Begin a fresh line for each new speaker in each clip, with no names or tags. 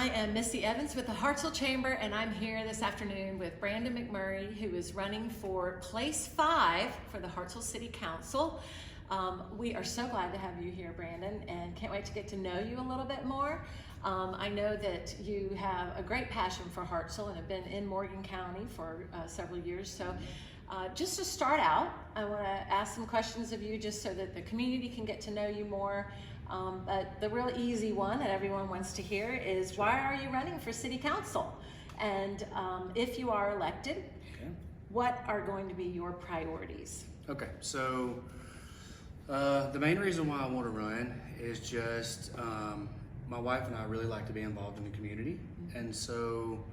I am Missy Evans with the Hartselle Chamber, and I'm here this afternoon with Brandon McMurry, who is running for Place 5 for the Hartselle City Council. We are so glad to have you here, Brandon, and can't wait to get to know you a little bit more. I know that you have a great passion for Hartselle and have been in Morgan County for several years. So just to start out, I want to ask some questions of you just so that the community can get to know you more. But the real easy one that everyone wants to hear is, why are you running for City Council? And if you are elected, what are going to be your priorities?
Okay, so the main reason why I want to run is just my wife and I really like to be involved in the community, and so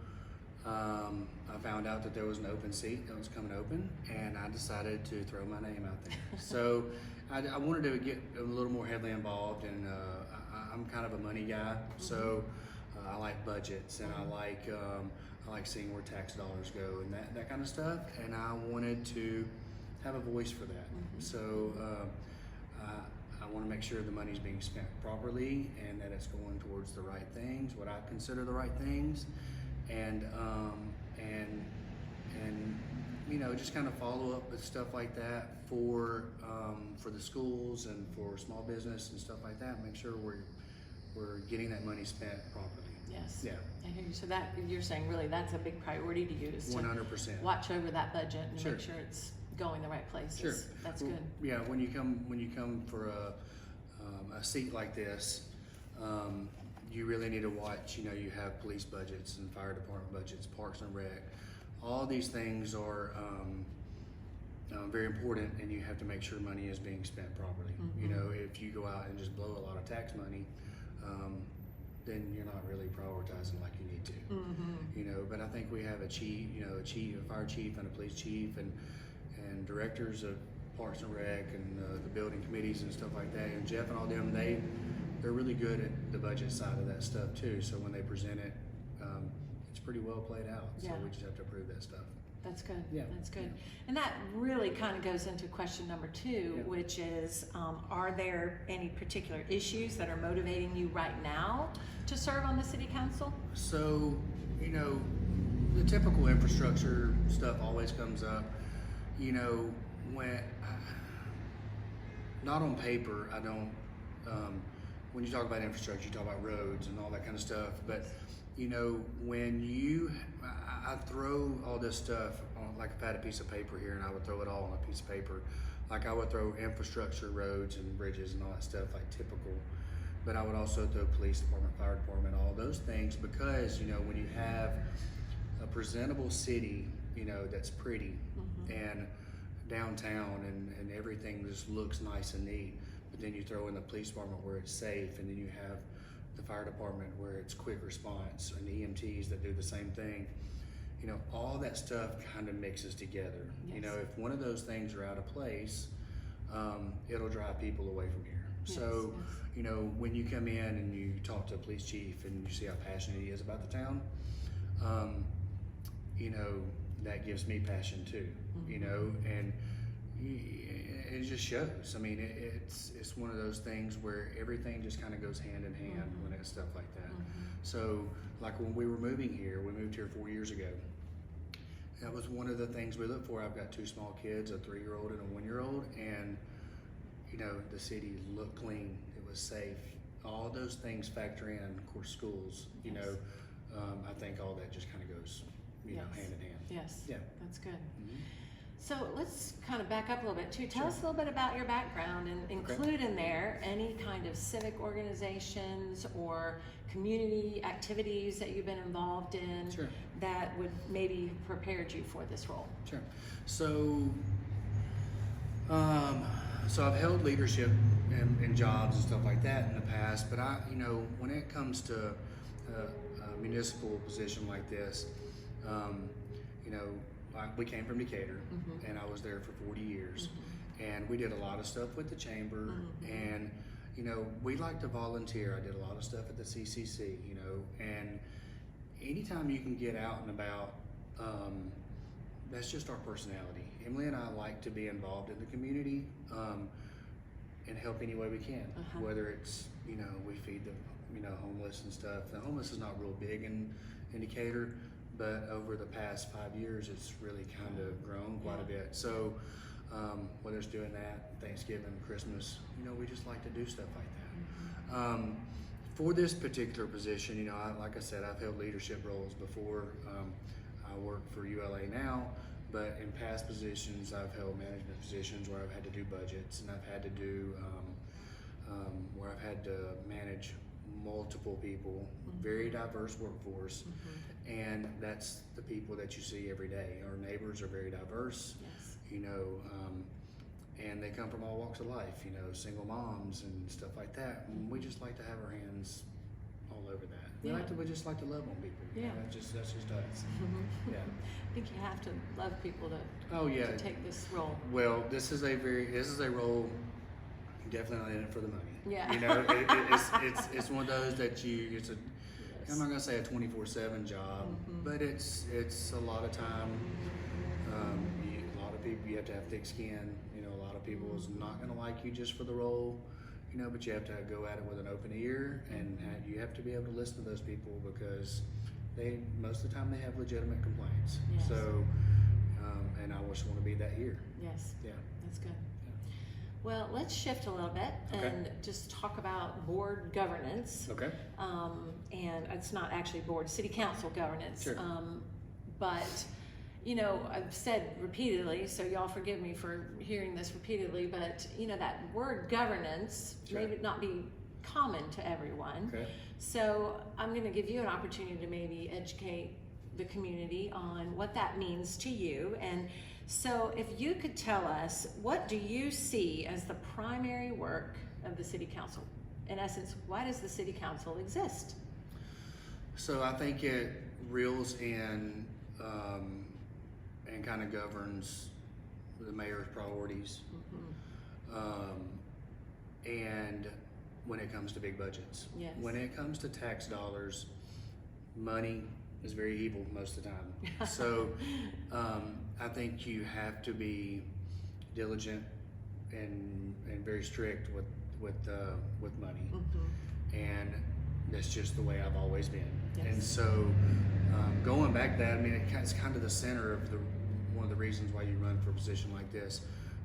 I found out that there was an open seat that was coming open, and I decided to throw my name out there. So I wanted to get a little more heavily involved, and I'm kind of a money guy, so I like budgets, and I like seeing where tax dollars go and that kind of stuff, and I wanted to have a voice for that. So I want to make sure the money's being spent properly and that it's going towards the right things, what I consider the right things, and you know, just kind of follow up with stuff like that for the schools and for small business and stuff like that. Make sure we're getting that money spent properly.
Yes.
Yeah.
I hear you. So that you're saying really that's a big priority to you, is to
100%.
watch over that budget and
Sure.
make sure it's going the right places.
Sure.
That's
Well,
good.
Yeah, when you come for a seat like this, you really need to watch. You know, you have police budgets and fire department budgets, parks and rec. All these things are very important, and you have to make sure money is being spent properly. You know, if you go out and just blow a lot of tax money, then you're not really prioritizing like you need to. You know, but I think we have a chief, a fire chief and a police chief, and directors of Parks and Rec and the building committees and stuff like that. And Jeff and all them, they're really good at the budget side of that stuff too. So when they present it, it's pretty well played out. So we just have to approve that stuff.
That's good.
Yeah.
That's good. And that really kind of goes into question number 2, which is, are there any particular issues that are motivating you right now to serve on the City Council?
So, you know, the typical infrastructure stuff always comes up. You know, when not on paper, I don't. When you talk about infrastructure, you talk about roads and all that kind of stuff. But you know, when I throw all this stuff on, like if I had a piece of paper here, and I would throw it all on a piece of paper. Like I would throw infrastructure, roads and bridges and all that stuff, like typical. But I would also throw police department, fire department, all those things, because you know, when you have a presentable city, you know, that's pretty and downtown and everything just looks nice and neat, but then you throw in the police department where it's safe, and then you have the fire department where it's quick response, and the EMTs that do the same thing. You know, all that stuff kind of mixes together. You know, if one of those things are out of place, it'll drive people away from here. So, you know, when you come in and you talk to a police chief and you see how passionate he is about the town, you know, that gives me passion too. You know, and it just shows. I mean, it's one of those things where everything just kind of goes hand in hand when it's stuff like that. So, like when we were moving here, we moved here 4 years ago. That was one of the things we looked for. I've got 2 small kids, a 3-year-old and a 1-year-old, and you know, the city looked clean. It was safe. All those things factor in. Of course, schools. You know, I think all that just kind of goes, you know, hand in hand.
Yes.
Yeah.
That's good. So let's kind of back up a little bit too. Tell us a little bit about your background, and include in there any kind of civic organizations or community activities that you've been involved in that would maybe have prepared you for this role.
Sure. So, so I've held leadership in jobs and stuff like that in the past, but you know, when it comes to a municipal position like this, you know, we came from Decatur, and I was there for 40 years, and we did a lot of stuff with the chamber, and you know, we like to volunteer. I did a lot of stuff at the CCC, you know, and anytime you can get out and about, that's just our personality. Emily and I like to be involved in the community and help any way we can, whether it's, you know, we feed the homeless and stuff. The homeless is not real big in Decatur, but over the past 5 years, it's really kind of grown quite a bit. So whether it's doing that, Thanksgiving, Christmas, we just like to do stuff like that. For this particular position, like I said, I've held leadership roles before. I work for ULA now, but in past positions, I've held management positions where I've had to do budgets, and I've had to do where I've had to manage multiple people, very diverse workforce, and that's the people that you see every day. Our neighbors are very diverse, and they come from all walks of life, single moms and stuff like that. And we just like to have our hands all over that. We just like to love on people. That's just us. Yeah.
I think you have to love people to to take this role.
Well, this is a role definitely not in it for the money.
Yeah.
It's one of those that I'm not gonna say a 24/7 job, but it's a lot of time. A lot of people, you have to have thick skin. A lot of people is not gonna like you just for the role, but you have to go at it with an open ear, and you have to be able to listen to those people because most of the time they have legitimate complaints.
Yes.
So, and I just want to be that ear.
Yes.
Yeah.
That's good. Well, let's shift a little bit and just talk about board governance.
Okay.
And it's not actually board, city council governance.
Sure.
But, I've said repeatedly, so y'all forgive me for hearing this repeatedly, but, that word governance may not be common to everyone.
Okay.
So I'm going to give you an opportunity to maybe educate the community on what that means to you. And so if you could tell us, what do you see as the primary work of the city council? In essence, why does the city council exist?
So I think it reels in and kind of governs the mayor's priorities. And when it comes to big budgets.
Yes.
When it comes to tax dollars, money is very evil most of the time. So I think you have to be diligent and very strict with money. And that's just the way I've always been.
Yes.
And so going back to that, it's kind of the center of one of the reasons why you run for a position like this.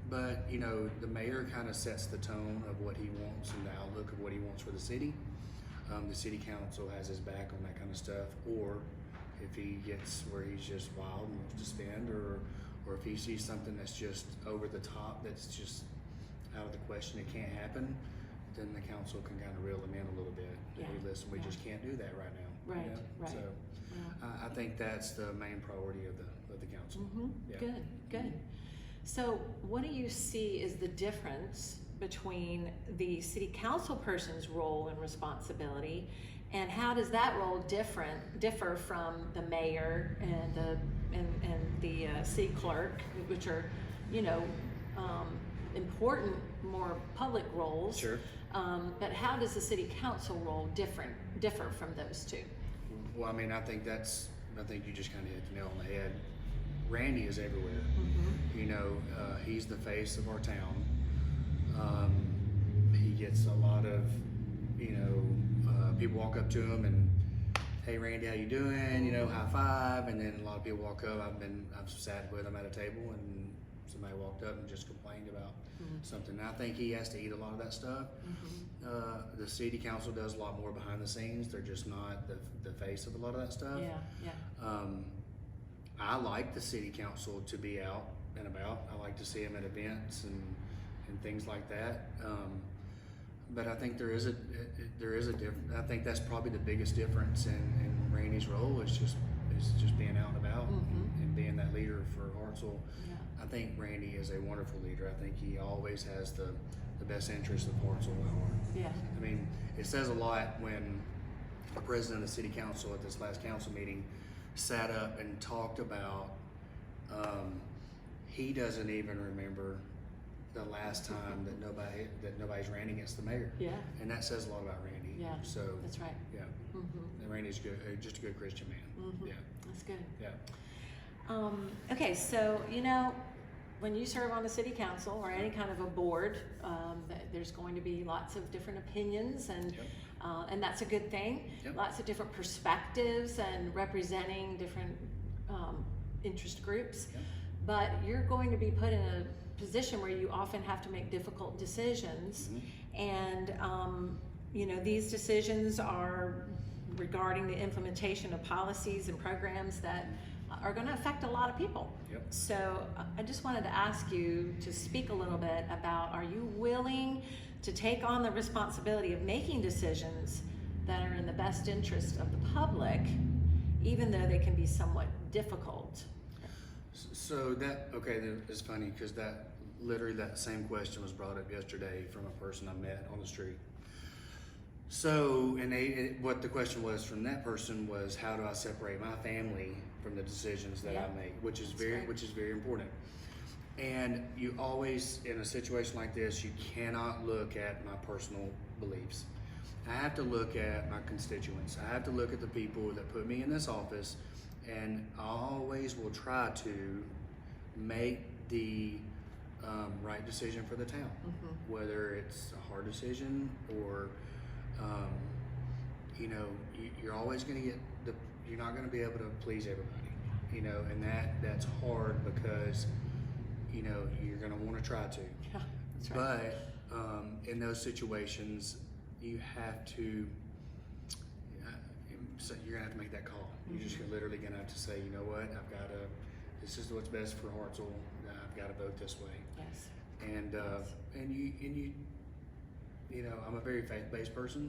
But, the mayor kind of sets the tone of what he wants and the outlook of what he wants for the city. The city council has his back on that kind of stuff. Or if he gets where he's just wild and wants to spend, or if he sees something that's just over the top, that's just out of the question, it can't happen, then the council can kind of reel him in a little bit.
Yeah.
Hey, listen, we just can't do that right now.
Right.
So I think that's the main priority of the council. Yeah.
Good. So what do you see is the difference between the city council person's role and responsibility, and how does that role differ from the mayor and the city clerk, which are important, more public roles?
Sure.
But how does the city council role differ from those two?
Well, I think you just kind of hit the nail on the head. Randy is everywhere. He's the face of our town. He gets a lot of, people walk up to him and, hey Randy, how you doing? High five. And then a lot of people walk up. I've sat with him at a table and somebody walked up and just complained about something. And I think he has to eat a lot of that stuff. The city council does a lot more behind the scenes. They're just not the face of a lot of that stuff. I like the city council to be out and about. I like to see them at events and things like that. But I think there is a difference. I think that's probably the biggest difference in Randy's role is just being out and about and being that leader for Hartselle. I think Randy is a wonderful leader. I think he always has the best interest of Hartselle at heart. It says a lot when the president of the city council at this last council meeting sat up and talked about he doesn't even remember the last time that nobody's ran against the mayor. And that says a lot about Randy. So
that's right.
And Randy's good, just a good Christian man.
That's good.
Yeah.
Okay, so when you serve on the city council or any kind of a board, there's going to be lots of different opinions, and and that's a good thing.
Yep.
Lots of different perspectives and representing different interest groups.
Yep.
But you're going to be put in a position where you often have to make difficult decisions, and these decisions are regarding the implementation of policies and programs that are going to affect a lot of people.
Yep.
So I just wanted to ask you to speak a little bit about, are you willing to take on the responsibility of making decisions that are in the best interest of the public, even though they can be somewhat difficult?
So that it's funny because literally that same question was brought up yesterday from a person I met on the street. So, and what the question was from that person was, how do I separate my family from the decisions that I make, which is very important. And you always, in a situation like this, you cannot look at my personal beliefs. I have to look at my constituents. I have to look at the people that put me in this office, and I always will try to make the right decision for the town, whether it's a hard decision or you're always going to get you're not going to be able to please everybody, and that's hard because you're going to want to try to.
Yeah, that's right.
But in those situations, you have to so you're gonna have to make that call. You're just literally gonna have to say, you know what, this is what's best for Hartselle. I've got to vote this way.
Yes.
And I'm a very faith-based person,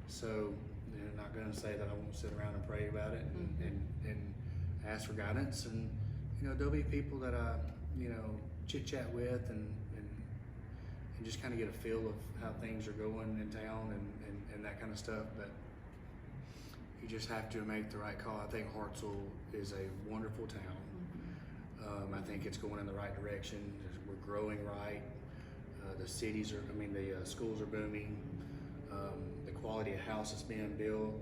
so I'm not gonna say that I won't sit around and pray about it and ask for guidance. And there'll be people that I chit chat with and just kind of get a feel of how things are going in town and that kind of stuff. But you just have to make the right call. I think Hartselle is a wonderful town. I think it's going in the right direction. We're growing right. The schools are booming. The quality of house that's being built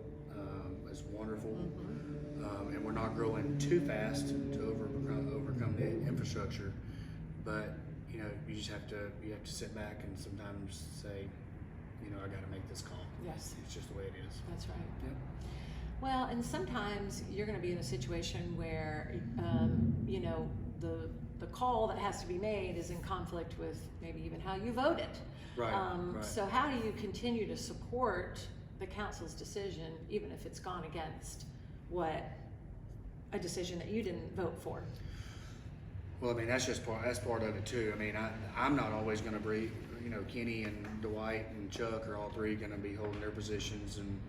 is wonderful. And we're not growing too fast to overcome the infrastructure. But you just have to sit back and sometimes say, I got to make this call.
Yes.
It's just the way it is.
That's right.
Yep.
Well, and sometimes you're going to be in a situation where, the call that has to be made is in conflict with maybe even how you voted.
Right.
So how do you continue to support the council's decision, even if it's gone against a decision that you didn't vote for?
Well, that's part of it too. I'm not always going to be, Kenny and Dwight and Chuck are all three going to be holding their positions, and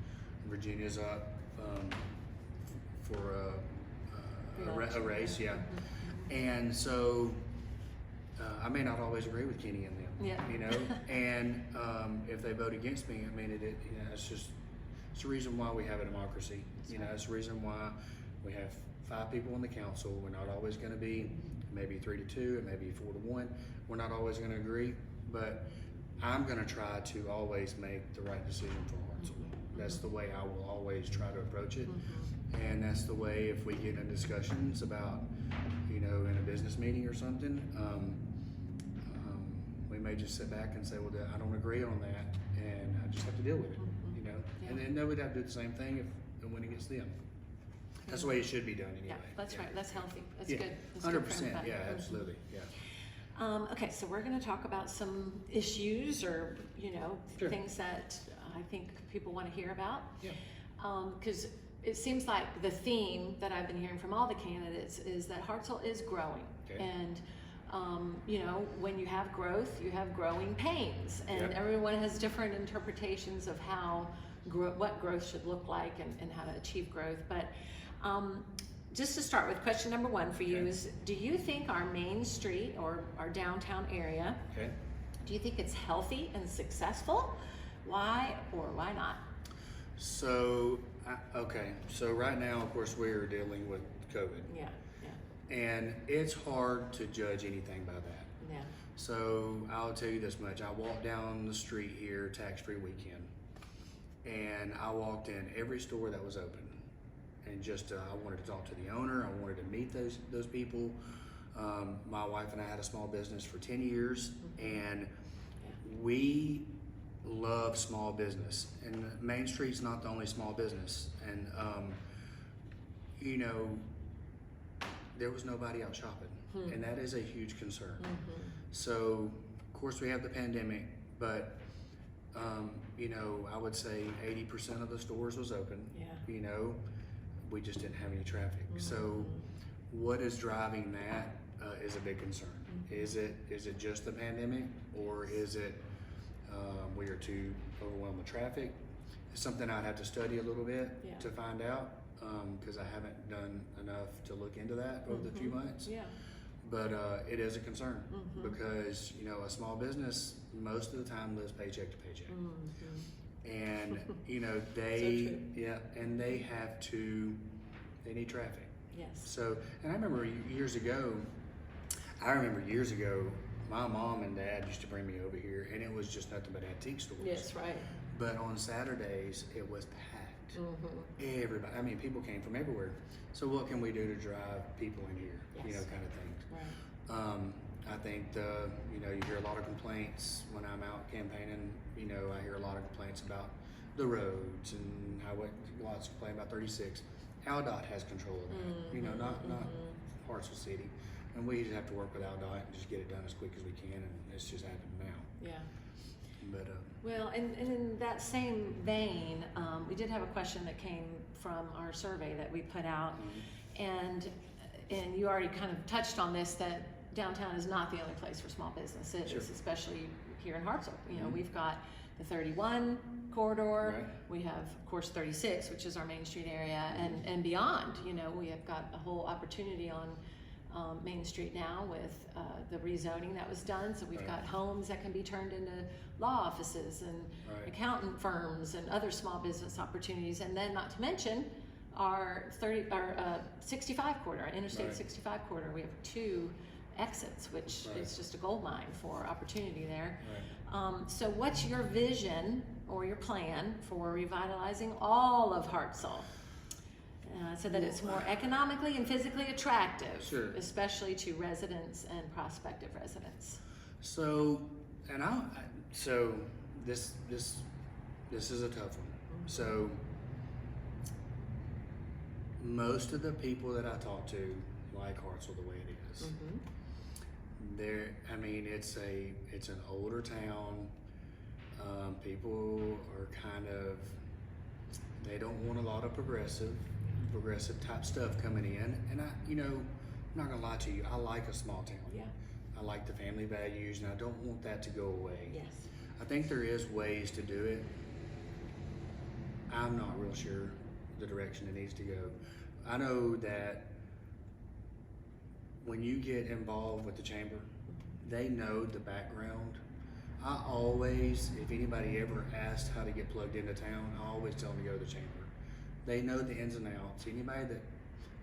Virginia's up for a race, yeah. And so I may not always agree with Kenny and them, and if they vote against me, it's the reason why we have a democracy. It's the reason why we have 5 people on the council. We're not always going to be maybe 3-2 and maybe 4-1. We're not always going to agree, but I'm going to try to always make the right decision for Hartselle. That's the way I will always try to approach it. And that's the way, if we get in discussions about, in a business meeting or something, we may just sit back and say, well, I don't agree on that, and I just have to deal with it,
Yeah.
And then they would have to do the same thing when it gets to them. That's the way it should be done anyway.
Yeah, that's right. That's healthy. That's
Yeah.
good. That's
100%.
good for
Yeah,
everybody.
absolutely. Yeah.
Okay, so we're going to talk about some issues or,
Sure.
things that I think people want to hear about.
Yeah.
Because it seems like the theme that I've been hearing from all the candidates is that Hartselle is growing.
Okay.
And, when you have growth, you have growing pains. And
Yep.
everyone has different interpretations of how what growth should look like and how to achieve growth. But just to start with, question number 1 for you is, do you think our main street or our downtown area,
Okay.
do you think it's healthy and successful? Why or why not?
So, so right now, of course, we're dealing with COVID.
Yeah.
And it's hard to judge anything by that.
Yeah.
So I'll tell you this much. I walked down the street here, tax-free weekend, and I walked in every store that was open. And just, I wanted to talk to the owner. I wanted to meet those people. My wife and I had a small business for 10 years, and we love small business, and Main Street's not the only small business. And you know, there was nobody out shopping, and that is a huge concern. So, of course, we have the pandemic, but you know, I would say 80% of the stores was open.
Yeah.
You know, we just didn't have any traffic. So, what is driving that is a big concern. Is it just the pandemic, or is it we are too overwhelmed with traffic? It's something I'd have to study a little bit to find out, because I haven't done enough to look into that over the few months.
Yeah.
But it is a concern because, you know, a small business most of the time lives paycheck to paycheck. And, you know, they, and they need traffic.
Yes.
So, and I remember years ago, my mom and dad used to bring me over here, and it was just nothing but antique stores.
Yes, right.
But on Saturdays, it was packed. Everybody, I mean, people came from everywhere. So what can we do to drive people in here? You know, kind of things.
Right.
I think you know, you hear a lot of complaints when I'm out campaigning. You know, I hear a lot of complaints about the roads and how lots complain about 36. AlDOT has control of that. You know, not Hartsville City. And we just have to work with AlDOT and just get it done as quick as we can, and it's just happened now.
Yeah.
But
well, and in that same vein, we did have a question that came from our survey that we put out, and you already kind of touched on this, that downtown is not the only place for small businesses, especially here in Hartsville. You know, we've got the 31 corridor, we have, of course, 36, which is our Main Street area, and beyond. You know, we have got a whole opportunity on Main Street now with the rezoning that was done. So we've got homes that can be turned into law offices and accountant firms and other small business opportunities. And then, not to mention, our 65 corridor, Interstate 65 corridor. We have 2 exits, which is just a gold mine for opportunity there. So what's your vision or your plan for revitalizing all of Hartsville? So that it's more economically and physically attractive, especially to residents and prospective residents.
So, and so this is a tough one. So, most of the people that I talk to like Hartsville the way it is. I mean, it's an older town. People are kind of, they don't want a lot of progressive type stuff coming in, and you know, I'm not gonna lie to you, I like a small town.
Yeah.
I like the family values, and I don't want that to go away.
Yes.
I think there is ways to do it. I'm not real sure the direction it needs to go. I know that when you get involved with the chamber, they know the background. I always, if anybody ever asked how to get plugged into town, I always tell them to go to the chamber. They know the ins and outs. Anybody that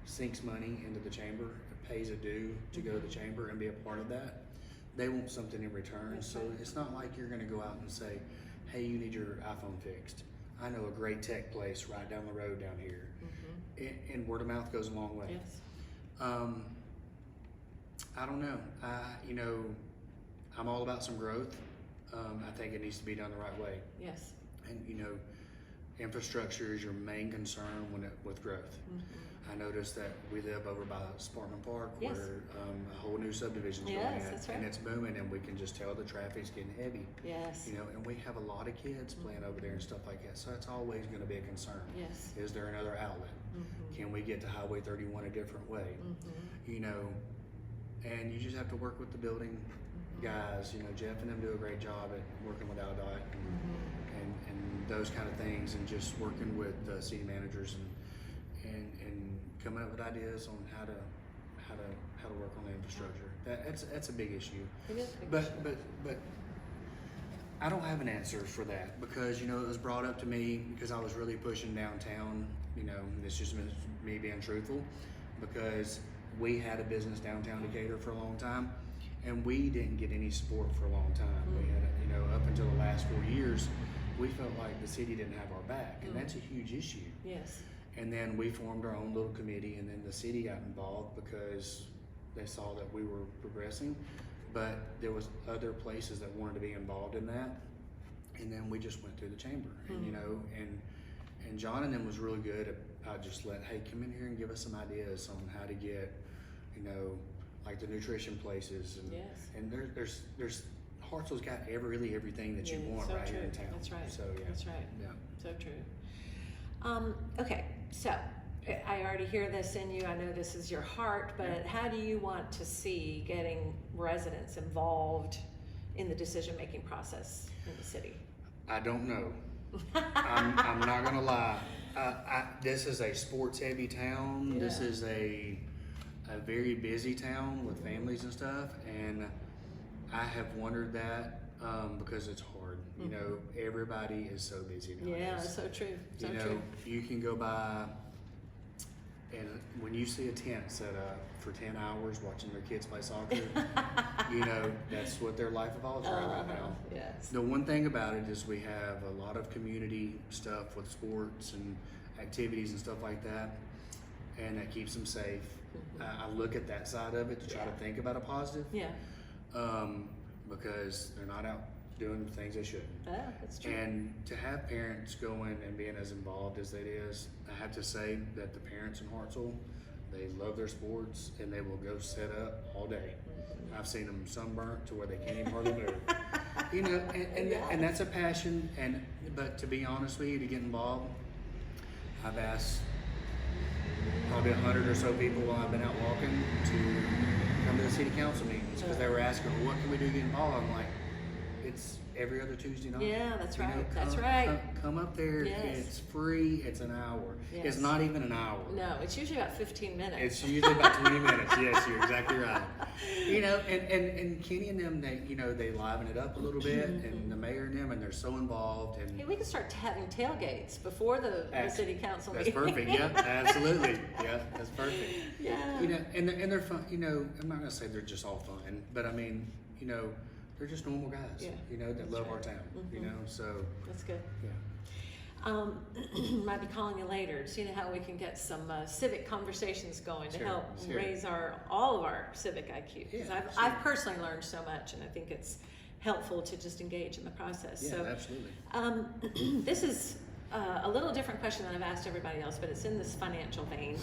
sinks money into the chamber, pays a due to go to the chamber and be a part of that, they want something in return. So it's not like you're gonna go out and say, hey, you need your iPhone fixed. I know a great tech place right down the road down here. And word of mouth goes a long way. I don't know. You know, I'm all about some growth. I think it needs to be done the right way.
Yes.
And you know, infrastructure is your main concern with growth. I noticed that we live over by Sparkman Park, where a whole new subdivision's going in, and it's booming, and we can just tell the traffic's getting heavy.
Yes.
You know, and we have a lot of kids playing over there and stuff like that, so that's always going to be a concern.
Yes.
Is there another outlet? Can we get to Highway 31 a different way? You know, and you just have to work with the building guys. You know, Jeff and them do a great job at working with AlDOT and those kind of things, and just working with city managers and coming up with ideas on how to work on the infrastructure. That's a big issue.
It is a big issue.
But I don't have an answer for that, because you know, it was brought up to me because I was really pushing downtown. You know, and it's just me being truthful, because we had a business downtown Decatur for a long time, and we didn't get any support for a long time. We had, you know, up until the last 4 years, we felt like the city didn't have our back, and that's a huge issue.
Yes.
And then we formed our own little committee, and then the city got involved because they saw that we were progressing, but there was other places that wanted to be involved in that. And then we just went through the chamber, and you know, and John and them was really good about just hey, come in here and give us some ideas on how to get, you know, like the nutrition places, and and there's Hartsville's got really everything that you want
so
right
true.
here in town.
That's right.
So
That's right.
Yeah.
So true. Okay, so I already hear this in you. I know this is your heart, but how do you want to see getting residents involved in the decision-making process in the city?
I don't know. I'm not gonna lie. This is a sports-heavy town. This is a very busy town with families and stuff, and I have wondered that because it's hard. You know, everybody is so busy nowadays.
Yeah, that's so true. So
you know,
true.
you can go by, and when you see a tent set up for 10 hours watching their kids play soccer, you know, that's what their life evolves around right now.
Yes.
The one thing about it is we have a lot of community stuff with sports and activities and stuff like that, and that keeps them safe. I look at that side of it to try to think about a positive.
Yeah.
Because they're not out doing things they shouldn't.
Yeah, that's true.
And to have parents going and being as involved as it is, I have to say that the parents in Hartsville, they love their sports and they will go set up all day. I've seen them sunburnt to where they can't even hardly move. You know, and that's a passion. But to be honest with you, to get involved, I've asked probably 100 or so people while I've been out walking to come to the city council meetings because they were asking, well, what can we do to get involved? I'm like, it's every other Tuesday night.
Yeah, that's
You know,
right. That's right.
Come up there.
Yes.
It's free. It's an hour.
Yes.
It's not even an hour.
No, it's usually about 15 minutes.
It's usually about 20 minutes. Yes, you're exactly right. You know, and Kenny and them, they liven it up a little bit, and the mayor and them, and they're so involved. And
Hey, we can start having tailgates before the city council
that's
meeting.
perfect. Yeah, absolutely. Yeah, that's perfect.
Yeah.
You know, and they're fun. You know, I'm not gonna say they're just all fun, but I mean, you know, they're just normal guys.
Yeah,
You know, that love our town. You know, so
That's good.
yeah.
Might be calling you later to see how we can get some civic conversations going to help raise all of our civic IQ. Because I've personally learned so much, and I think it's helpful to just engage in the process.
Yeah,
So,
absolutely.
this is a little different question than I've asked everybody else, but it's in this financial vein.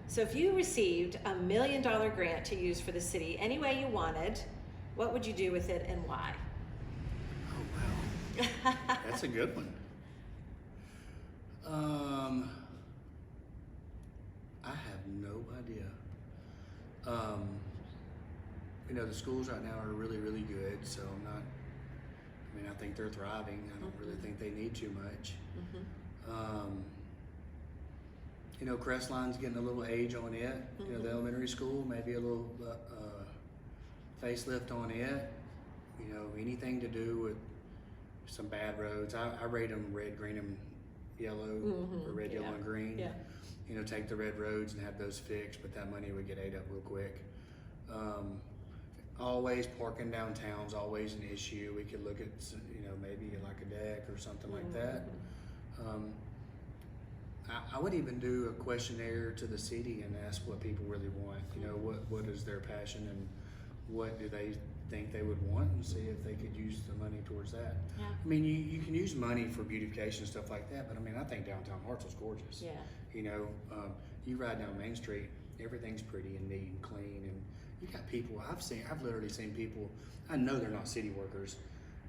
So if you received $1 million grant to use for the city any way you wanted, what would you do with it and why?
Oh wow, that's a good one. I have no idea. You know, the schools right now are really, really good, so I think they're thriving. I don't really think they need too much. You know, Crestline's getting a little age on it. You know, the elementary school, maybe a little facelift on it. You know, anything to do with some bad roads. I rate them red, green, and yellow, or red, yellow, and green.
Yeah.
You know, take the red roads and have those fixed, but that money would get ate up real quick. Always parking downtown's always an issue. We could look at, you know, maybe like a deck or something like that. I would even do a questionnaire to the city and ask what people really want. You know, what is their passion and what do they think they would want, and see if they could use the money towards that.
Yeah.
I mean, you can use money for beautification and stuff like that, but I mean, I think downtown Hartsville's gorgeous.
Yeah.
You know, you ride down Main Street, everything's pretty and neat and clean, and you got people, I've literally seen people, I know they're not city workers,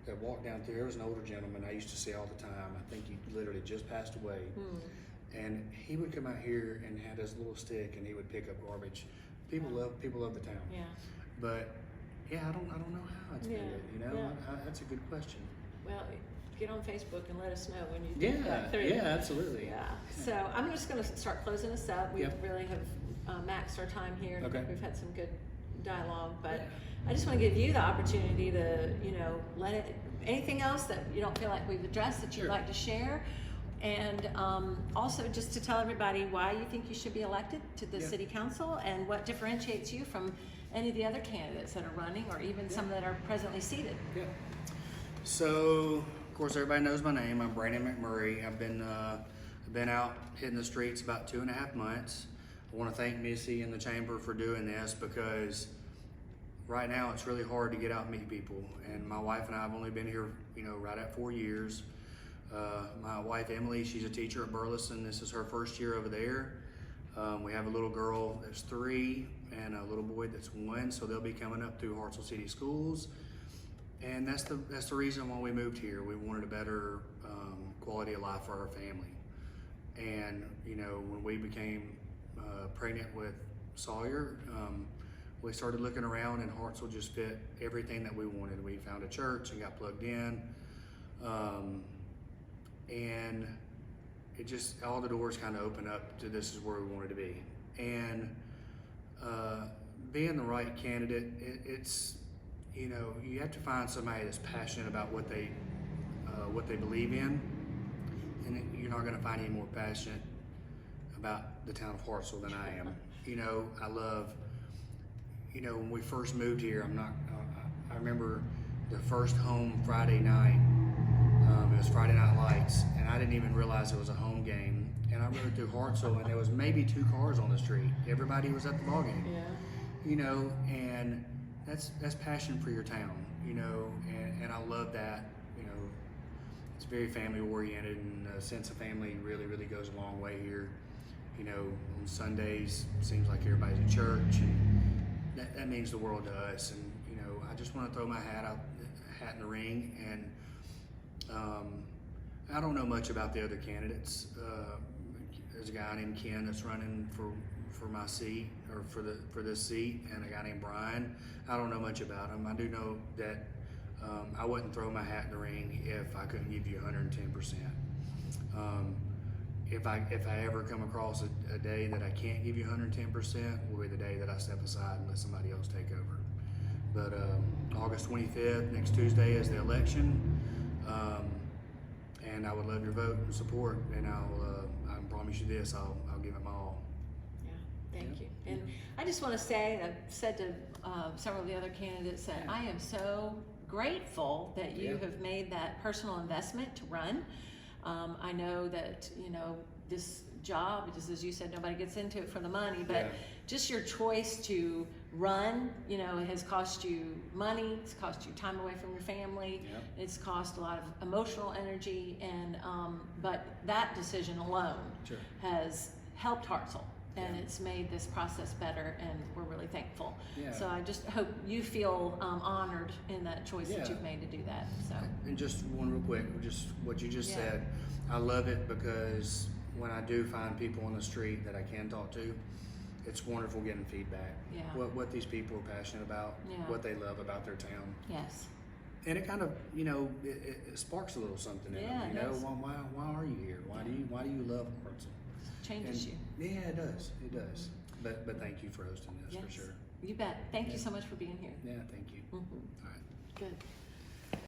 that walk down through. There was an older gentleman I used to see all the time. I think he literally just passed away. And he would come out here and had his little stick and he would pick up garbage. People love the town.
Yeah.
But yeah, I don't know how it's been. You know, that's a good question.
Well, get on Facebook and let us know when you get that through.
Yeah, absolutely.
Yeah. So I'm just going to start closing us up. We really have maxed our time here.
Okay.
We've had some good dialogue, but I just want to give you the opportunity to, you know, anything else that you don't feel like we've addressed that you'd like to share. And also just to tell everybody why you think you should be elected to the city council and what differentiates you from any of the other candidates that are running, or even some that are presently seated.
Yeah. So, of course, everybody knows my name. I'm Brandon McMurray. I've been out hitting the streets about 2.5 months. I want to thank Missy and the chamber for doing this, because right now it's really hard to get out and meet people. And my wife and I have only been here, right at 4 years. My wife Emily, she's a teacher at Burleson. This is her first year over there. We have a little girl that's 3 and a little boy that's 1, so they'll be coming up through Hartselle City Schools. And that's the reason why we moved here. We wanted a better quality of life for our family. And when we became pregnant with Sawyer, we started looking around, and Hartselle just fit everything that we wanted. We found a church and got plugged in, and it just, all the doors kind of opened up to this is where we wanted to be. And being the right candidate, it's you have to find somebody that's passionate about what they believe in, and you're not going to find any more passionate about the town of Hartselle than I am. I love, when we first moved here, I remember the first home Friday night. It was Friday Night Lights, and I didn't even realize it was a home game. And I rode through Hartselle, and there was maybe 2 cars on the street. Everybody was at the ball game. Yeah. And that's passion for your town. And I love that. It's very family oriented, and a sense of family really, really goes a long way here. On Sundays, it seems like everybody's at church, and that means the world to us. And I just want to throw my hat in the ring. And I don't know much about the other candidates. There's a guy named Ken that's running for my seat, or for this seat, and a guy named Brian. I don't know much about them. I do know that I wouldn't throw my hat in the ring if I couldn't give you 110%. If I ever come across a day that I can't give you 110%, will be the day that I step aside and let somebody else take over. But August 25th, next Tuesday, is the election, and I would love your vote and support. And I promise you this: I'll give it my all.
Yeah, thank you. And I just want to say, I've said to several of the other candidates that I am so grateful that you have made that personal investment to run. I know that this job, just as you said, nobody gets into it for the money, but just your choice to run, it has cost you money, it's cost you time away from your family, it's cost a lot of emotional energy, and but that decision alone has helped Hartselle. And it's made this process better, and we're really thankful. So I just hope you feel honored in that choice that you've made to do that. So.
And just one real quick, just what you just said, I love it, because when I do find people on the street that I can talk to, it's wonderful getting feedback. What these people are passionate about, what they love about their town.
Yes.
And it kind of, it sparks a little something in them. Why are you here? Why do you love Hartselle?
Changes you.
Yeah, it does. It does. But thank you for hosting this, for sure.
You bet. Thank you so much for being here.
Yeah, thank you.
Mm-hmm.
All right.
Good.